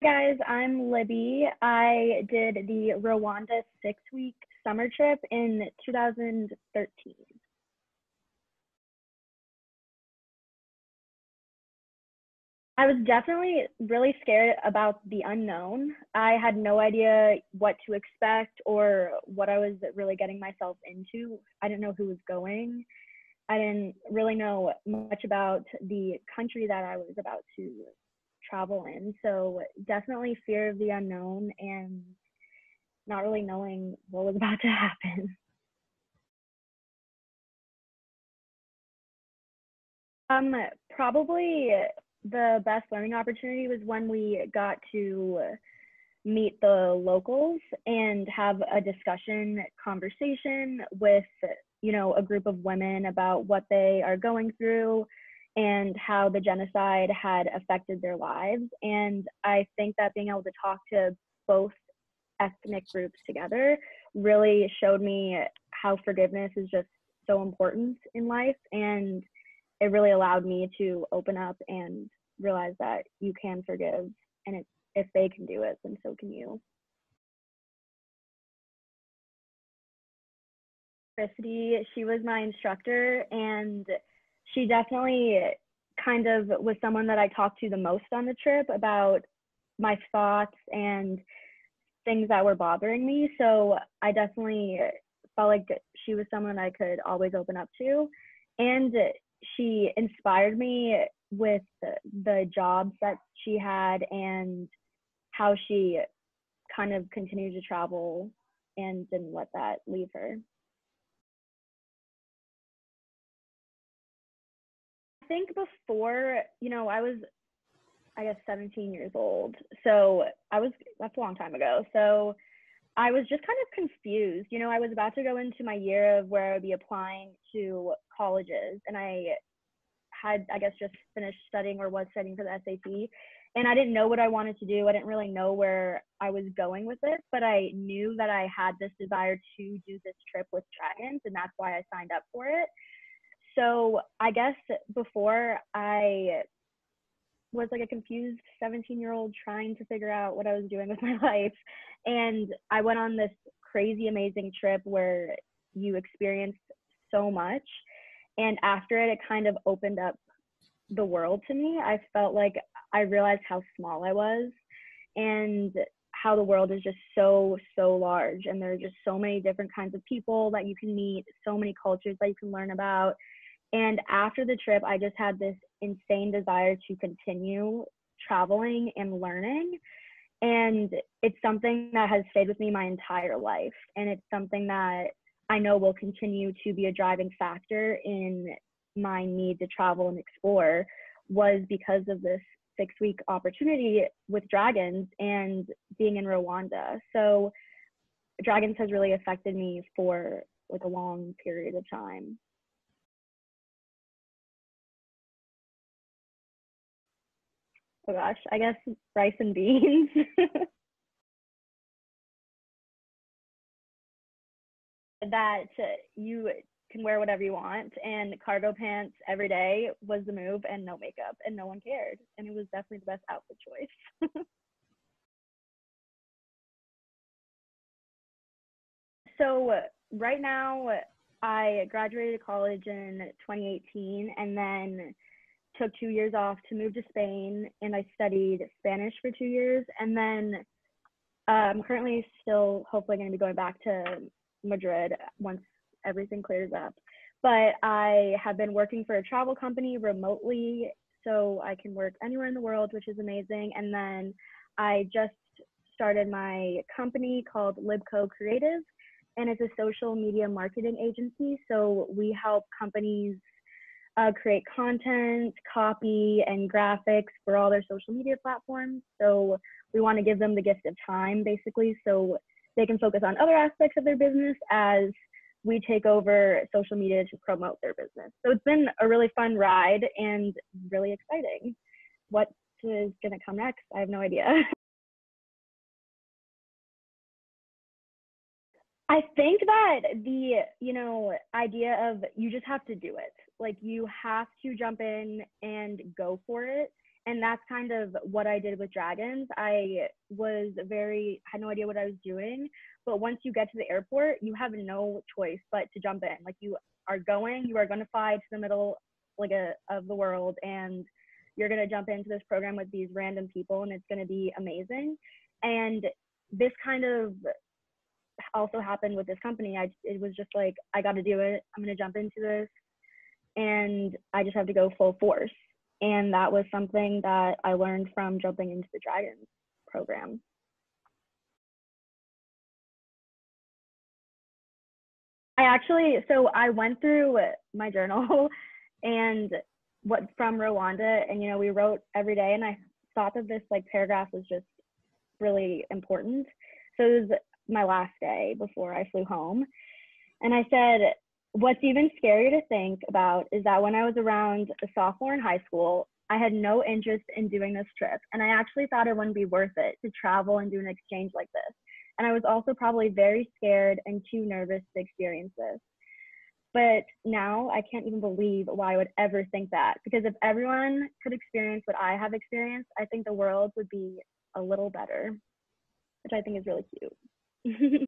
Guys, I'm Libby. I did the Rwanda 6-week summer trip in 2013. I was definitely really scared about the unknown. I had no idea what to expect or what I was really getting myself into. I didn't know who was going. I didn't really know much about the country that I was about to travel in. So definitely fear of the unknown and not really knowing what was about to happen. Um, Probably the best learning opportunity was when we got to meet the locals and have a discussion conversation with, a group of women about what they are going through and how the genocide had affected their lives. And I think that being able to talk to both ethnic groups together really showed me how forgiveness is just so important in life, and it really allowed me to open up and realize that you can forgive, and if they can do it, then so can you. Felicity, she was my instructor, and she definitely kind of was someone that I talked to the most on the trip about my thoughts and things that were bothering me. So I definitely felt like she was someone I could always open up to. And she inspired me with the jobs that she had and how she kind of continued to travel and didn't let that leave her. I think before, I was, I guess, 17 years old. So that's a long time ago. So I was just kind of confused. I was about to go into my year of where I would be applying to colleges, and I had, I guess, just finished studying or was studying for the SAT. And I didn't know what I wanted to do. I didn't really know where I was going with it, but I knew that I had this desire to do this trip with dragons, and that's why I signed up for it. So I guess before I was like a confused 17-year-old trying to figure out what I was doing with my life. And I went on this crazy, amazing trip where you experience so much. And after it, it kind of opened up the world to me. I felt like I realized how small I was and how the world is just so, so large. And there are just so many different kinds of people that you can meet, so many cultures that you can learn about. And after the trip, I just had this insane desire to continue traveling and learning. And it's something that has stayed with me my entire life. And it's something that I know will continue to be a driving factor in my need to travel and explore, was because of this 6-week opportunity with dragons and being in Rwanda. So dragons has really affected me for like a long period of time. Oh gosh, I guess rice and beans. That you can wear whatever you want, and cargo pants every day was the move, and no makeup, and no one cared. And it was definitely the best outfit choice. So right now, I graduated college in 2018 and then took 2 years off to move to Spain, and I studied Spanish for 2 years. And then I'm currently still hopefully going to be going back to Madrid once everything clears up. But I have been working for a travel company remotely, so I can work anywhere in the world, which is amazing. And then I just started my company called Libco Creative, and it's a social media marketing agency. So we help companies create content, copy, and graphics for all their social media platforms. So we want to give them the gift of time, basically, so they can focus on other aspects of their business as we take over social media to promote their business. So it's been a really fun ride and really exciting. What is going to come next? I have no idea. I think that the, idea of you just have to do it. Like you have to jump in and go for it. And that's kind of what I did with dragons. Had no idea what I was doing, but once you get to the airport, you have no choice but to jump in. Like you are going to fly to the middle of the world, and you're going to jump into this program with these random people, and it's going to be amazing. And this kind of also happened with this company. It was just like, I got to do it. I'm going to jump into this, and I just have to go full force. And that was something that I learned from jumping into the Dragons program. I went through my journal and what from Rwanda, and we wrote every day, and I thought that this like paragraph was just really important. So it was my last day before I flew home, and I said, what's even scarier to think about is that when I was around a sophomore in high school, I had no interest in doing this trip, and I actually thought it wouldn't be worth it to travel and do an exchange like this. And I was also probably very scared and too nervous to experience this. But now I can't even believe why I would ever think that, because if everyone could experience what I have experienced, I think the world would be a little better, which I think is really cute.